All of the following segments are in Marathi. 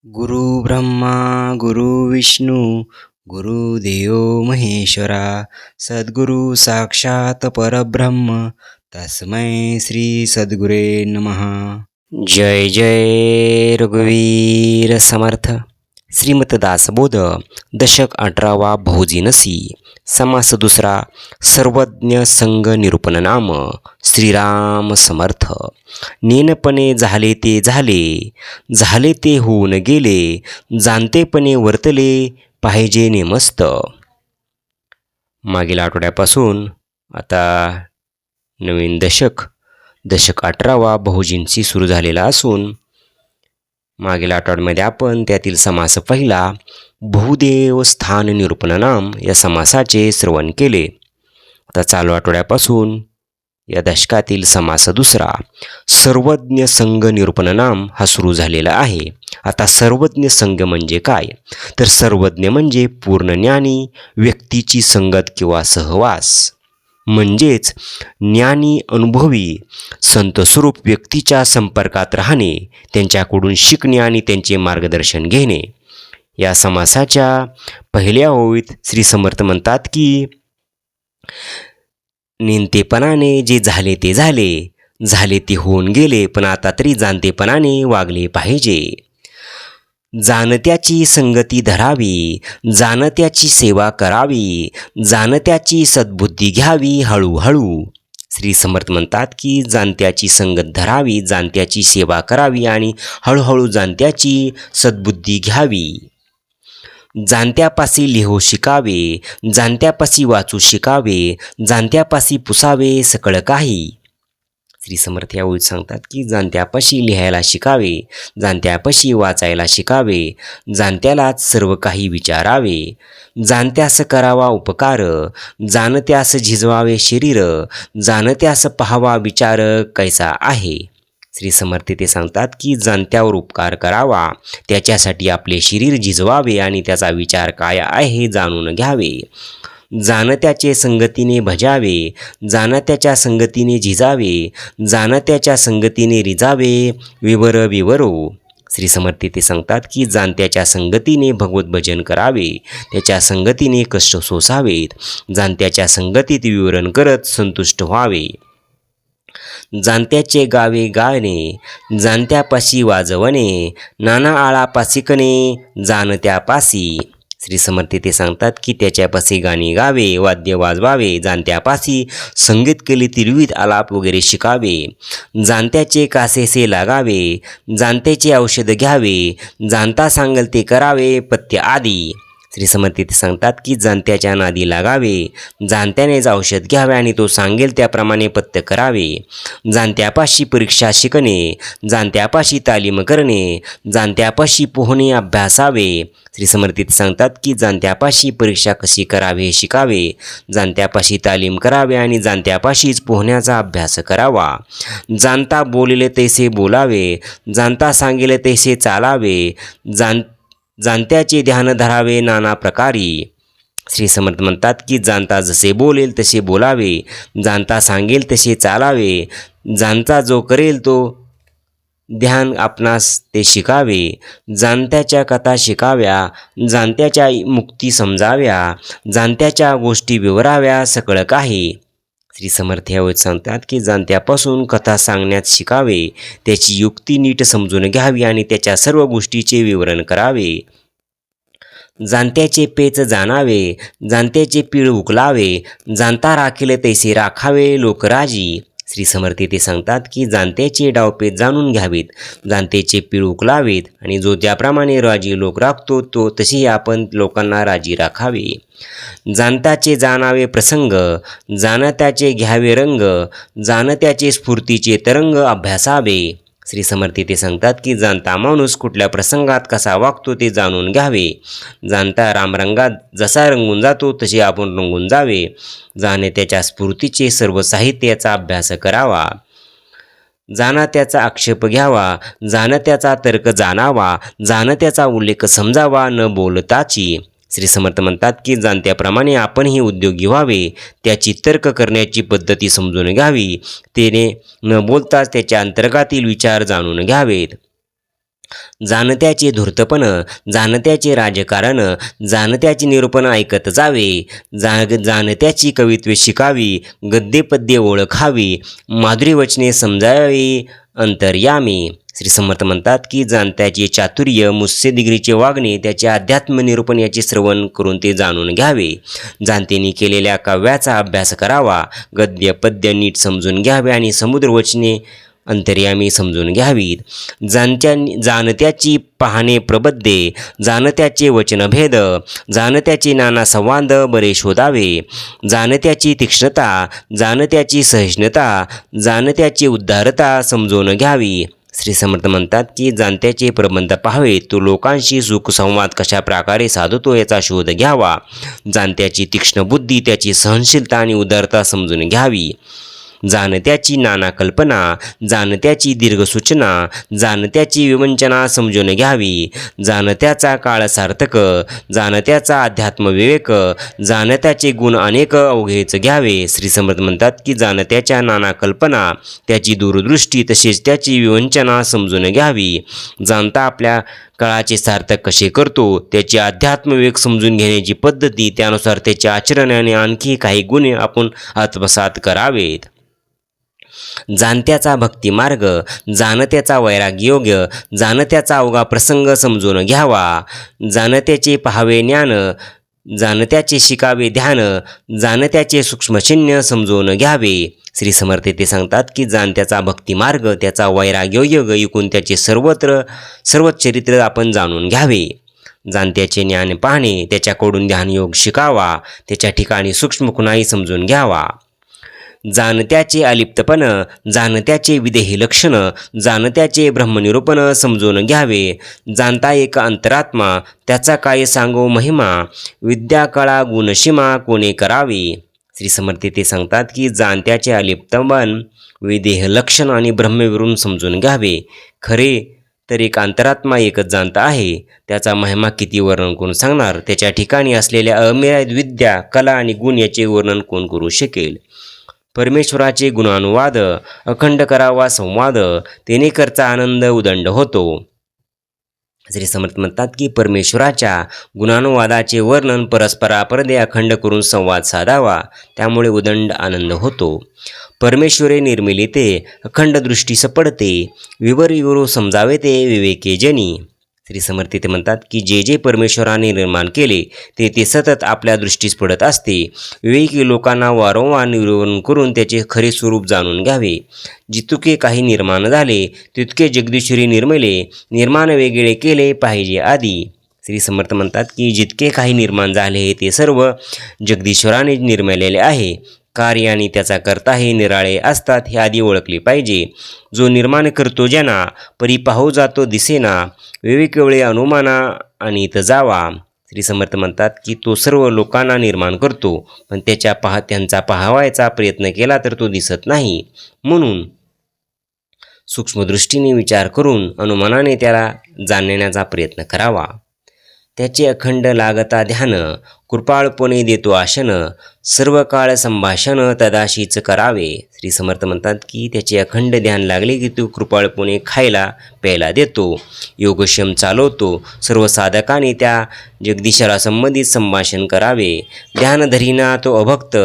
गुरु ब्रह्मा गुरु विष्णू गुरुदेव महेश्वरा सद्गुरु साक्षात परब्रह्म तस्मै श्री सद्गुरे नमः। जय जय रघुवीर समर्थ। श्रीमतदासबोध दशक 18वा बहुजिनसी समास दुसरा सर्वज्ञ संग निरूपण नाम श्रीराम समर्थ। नेनपणे झाले ते झाले, झाले ते होऊन गेले, जाणतेपणे वर्तले पाहिजे नेमस्त। मागील आठवड्यापासून आता नवीन दशक 18वा बहुजिनसी सुरू झालेला असून मागील आठवड्यामध्ये आपण त्यातील समास पहिला बहुदेव स्थान निरूपण नाम या समासाचे श्रवण केले। आता चालू आठवड्यापासून या दशकातील समास दुसरा सर्वज्ञ संग निरूपण नाम हा सुरू झालेला आहे। आता सर्वज्ञ संग म्हणजे काय, तर सर्वज्ञ म्हणजे पूर्ण ज्ञानी व्यक्तीची संगत किंवा सहवास, म्हणजेच ज्ञानी अनुभवी संतस्वरूप व्यक्तीच्या संपर्कात राहणे, त्यांच्याकडून शिकणे आणि त्यांचे मार्गदर्शन घेणे। या समासाच्या पहिल्या ओळीत श्री समर्थ म्हणतात की नेणतेपणाने जे झाले ते झाले, झाले ते होऊन गेले, पण आता तरी जाणतेपणाने वागले पाहिजे। जाणत्याची संगती धरावी, जाणत्याची सेवा करावी, जाणत्याची सद्बुद्धी घ्यावी हळूहळू। श्री समर्थ म्हणतात की जाणत्याची संगत धरावी, जाणत्याची सेवा करावी आणि हळूहळू जाणत्याची सद्बुद्धी घ्यावी। जाणत्यापासी लिहो शिकावे, जाणत्यापासी वाचू शिकावे, जाणत्यापासी पुसावे सकळ काही। श्री समर्थ या ओळीत सांगतात की जाणत्यापाशी लिहायला शिकावे, जाणत्यापाशी वाचायला शिकावे, जाणत्यालाच सर्व काही विचारावे, जाणत्यास करावा उपकार, जाणत्यास झिजवावे शरीर, जाणत्यास पाहावा विचार कैसा आहे। श्री समर्थ ते सांगतात की जाणत्यावर उपकार करावा, त्याच्यासाठी आपले शरीर झिजवावे आणि त्याचा विचार काय आहे जाणून घ्यावे। जाणत्याचे संगतीने भजावे, जाणत्याच्या संगतीने झिजावे, जाणत्याच्या संगतीने रिजावे विवर विवरो। श्री समर्थ ते सांगतात की जाणत्याच्या संगतीने भगवत भजन करावे, त्याच्या संगतीने कष्ट सोसावेत, जाणत्याच्या संगतीत विवरण करत संतुष्ट व्हावे। जाणत्याचे गावे गाणे, जाणत्यापाशी वाजवणे, नाना आळापासी कणे, जाणत्यापासी। श्री समर्थ ते सांगतात की त्याच्यापाशी गाणी गावे, वाद्य वाजवावे, जाणत्यापाशी संगीत केली तिरवीत आलाप वगैरे शिकावे, जाणत्याचे कासेसे लागावे, जाणत्याचे औषध घ्यावे, जाणता सांगल ते करावे पथ्य आदी। श्री समर्थ ते सांगतात की जाणत्याच्या नादी लागावे, जाणत्यानेच औषध घ्यावे आणि तो सांगेल त्याप्रमाणे पथ्य करावे, जाणत्यापाशी परीक्षा शिकणे, जाणत्यापाशी तालीम करणे, जाणत्यापाशी पोहणे अभ्यासावे। श्री समर्थ ते सांगतात की जाणत्यापाशी परीक्षा कशी करावे हे शिकावे, जाणत्यापाशी तालीम करावे आणि जाणत्यापाशीच पोहण्याचा अभ्यास करावा, जाणता बोलले तैसे बोलावे, जाणता सांगेले तैसे चालावे, जाणत्याचे ध्यान धरावे नाना प्रकारी। श्री समर्थ म्हणतात की जाणता जसे बोलेल तसे बोलावे, जाणता सांगेल तसे चालावे, जाणता जो करेल तो ध्यान आपणास ते शिकावे, जाणत्याच्या कथा शिकाव्या, जाणत्याच्या मुक्ती समजाव्या, जाणत्याच्या गोष्टी विवराव्या सकळ काही। श्री समर्थ यावेळी सांगतात की जाणत्यापासून कथा सांगण्यात शिकावे, त्याची युक्ती नीट समजून घ्यावी आणि त्याच्या सर्व गोष्टीचे विवरण करावे, जाणत्याचे पेच जाणावे, जाणत्याचे पीळ उकलावे, जाणता राखील तैसे राखावे लोकराजी। श्री समर्थ ते सांगतात की जाणत्याचे डावपेच जाणून घ्यावेत, जाणत्याचे पीळ उकलावेत आणि जो ज्याप्रमाणे राजी लोक राखतो तो तसेही आपण लोकांना राजी राखावे, जाणत्याचे जाणावे प्रसंग, जाणत्याचे घ्यावे रंग, जाणत्याचे स्फूर्तीचे तरंग अभ्यासावे। श्री समर्थ ते सांगतात की जाणता माणूस कुठल्या प्रसंगात कसा वागतो ते जाणून घ्यावे, जाणता रामरंगात जसा रंगून जातो तसे आपण रंगून जावे, जाणत्याच्या स्फूर्तीचे सर्व साहित्याचा अभ्यास करावा, जाणत्याचा आक्षेप घ्यावा, जाणत्याचा तर्क जाणावा, जाणत्याचा उल्लेख समजावा न बोलताची। श्री समर्थ म्हणतात की जाणत्याप्रमाणे आपणही उद्योगी व्हावे, त्याची तर्क करण्याची पद्धती समजून घ्यावी, त्याने न बोलताच त्याच्या अंतर्गातील विचार जाणून घ्यावेत, जाणत्याचे धूर्तपण, जाणत्याचे राजकारण, जाणत्याचे निरूपण ऐकत जावे, जाणत्याची कवित्वे शिकावी, गद्ये पद्ये ओळखावी, माधुरी वचने समजावी अंतर्यामी. श्री समर्थ म्हणतात की जाणत्याचे चातुर्य, मुत्सद्देगिरीचे वागणे, त्याचे अध्यात्म निरूपण याचे श्रवण करून ते जाणून घ्यावे. जाणतेने केलेल्या काव्याचा अभ्यास करावा, गद्य पद्य नीट समजून घ्यावे आणि समुद्र वचने अंतर्यामी समजून घ्यावीत. जाणत्याची पाहणे प्रबद्धे, जाणत्याचे वचनभेद, जाणत्याचे नाना संवाद बरे शोधावे, जाणत्याची तीक्ष्णता, जाणत्याची सहिष्णुता, जाणत्याची उदारता समजून घ्यावी. श्री समर्थ म्हणतात की जाणत्याचे प्रबंध पाहावे, तो लोकांशी सुखसंवाद कशा प्रकारे साधतो याचा शोध घ्यावा. जाणत्याची तीक्ष्ण बुद्धी, त्याची सहनशीलता आणि उदारता समजून घ्यावी. जाणत्याची नाना कल्पना, जाणत्याची दीर्घ सूचना, जाणत्याची विवंचना समजून घ्यावी. जाणत्याचा काळ सार्थक, जाणत्याचा अध्यात्म विवेक, जाणत्याचे गुण अनेक अवघेच घ्यावे. श्री समर्थ म्हणतात की जाणत्याच्या नाना कल्पना, त्याची दूरदृष्टी तसेच त्याची विवंचना समजून घ्यावी. जाणता आपल्या काळाचे सार्थक कसे करतो, त्याची अध्यात्म विवेक समजून घेण्याची पद्धती, त्यानुसार त्याच्या आचरणाने आणखी काही गुण आपण आत्मसात करावेत. जाणत्याचा भक्तिमार्ग, जाणत्याचा वैराग्ययोग्य, जाणत्याचा अवघा प्रसंग समजून घ्यावा. जाणत्याचे पाहावे ज्ञान, जाणत्याचे शिकावे ध्यान, जाणत्याचे सूक्ष्मचिन्ह समजून घ्यावे. श्री समर्थ ते सांगतात की जाणत्याचा भक्तिमार्ग, त्याचा वैराग्ययोग ऐकून त्याचे सर्व चरित्र आपण जाणून घ्यावे. जाणत्याचे ज्ञान पाहणे, त्याच्याकडून ध्यानयोग शिकावा, त्याच्या ठिकाणी सूक्ष्म खुणाही समजून घ्यावा. जाणत्याचे अलिप्तपण, जाणत्याचे विदेही लक्षण, जाणत्याचे ब्रह्मनिरूपण समजून घ्यावे. जाणता एक अंतरात्मा, त्याचा काय सांगो महिमा, विद्या कळा गुणसीमा कोणे करावी. श्री समर्थ ते सांगतात की जाणत्याचे अलिप्तपण, विदेह लक्षण आणि ब्रह्मविरून समजून घ्यावे. खरे तर एक अंतरात्मा एकच जाणता आहे, त्याचा महिमा किती वर्णन कोण सांगणार. त्याच्या ठिकाणी असलेल्या अमर्याद विद्या, कला आणि गुण याचे वर्णन कोण करू शकेल. परमेश्वराचे गुणानुवाद, अखंड करावा संवाद, तेने करता आनंद उदंड होतो. श्री समर्थ म्हणतात की परमेश्वराच्या गुणानुवादाचे वर्णन परस्परापरदे अखंड करून संवाद साधावा, त्यामुळे उदंड आनंद होतो. परमेश्वरे निर्मिली ते अखंड दृष्टी सपडते, विवरू समजावे ते विवेके जनी. श्री समर्थ ते म्हणतात की जे जे परमेश्वराने निर्माण केले ते सतत आपल्या दृष्टीस पडत असते. विवेकी लोकांना वारंवार निरूपण करून त्याचे खरे स्वरूप जाणून घ्यावे. जितके काही निर्माण झाले तितके जगदीश्वरी निर्माण वेगळे केले पाहिजे आधी. श्री समर्थ म्हणतात की जितके काही निर्माण झाले ते सर्व जगदीश्वराने निर्मिलेले आहे. कार्य आणि त्याचा कर्ता हे निराळे असतात हे आधी ओळखले पाहिजे. जो निर्माण करतो जना, परी पाहू जातो दिसेना, विवेक वेळे अनुमाना आणि जावा. श्री समर्थ म्हणतात की तो सर्व लोकांना निर्माण करतो, पण त्यांचा पाहावायचा प्रयत्न केला तर तो दिसत नाही. म्हणून सूक्ष्मदृष्टीने विचार करून अनुमानाने त्याला जाणण्याचा प्रयत्न करावा. त्याचे अखंड लागता ध्यान, कृपाळपणे देतो आशन, सर्व काळ संभाषण तदाशीच करावे. श्री समर्थ म्हणतात की त्याचे अखंड ध्यान लागले की तो कृपाळपणे खायला प्यायला देतो, योगक्षम चालवतो. सर्व साधकाने त्या जगदीशाला संबंधित संभाषण करावे. ध्यान धरीना तो अभक्त,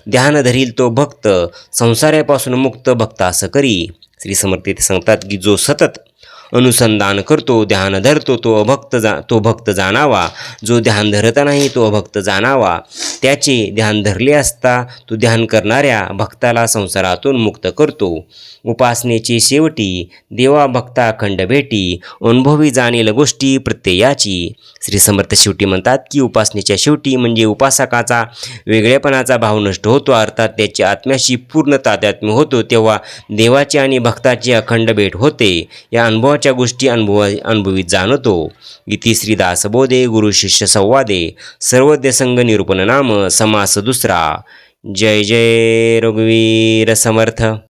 ध्यान धरील तो भक्त, संसारापासून मुक्त भक्त असं करी. श्री समर्थ ते सांगतात की जो सतत अनुसंधान करतो, ध्यान धरतो तो भक्त जाणावा. जो ध्यान धरत नाही तो अभक्त जाणावा. त्याचे ध्यान धरले असता तो ध्यान करणाऱ्या भक्ताला संसारातून मुक्त करतो. उपासनेचे शेवटी देवा भक्ता अखंड भेटी, अनुभवी जाणेल गोष्टी प्रत्ययाची. श्री समर्थ शेवटी म्हणतात की उपासनेच्या शेवटी म्हणजे उपासकाचा वेगळेपणाचा भाव नष्ट होतो, अर्थात त्याची आत्म्याशी पूर्ण तादात्म्य होतो. तेव्हा देवाची आणि भक्ताची अखंड भेट होते. या अनुभवाच्या गोष्टी अनुभवीत जाणतो. इति श्रीदासबोधे गुरु शिष्य संवादे सर्वज्ञ संघ निरूपण नाम समास दुसरा. जय जय रघुवीर समर्थ.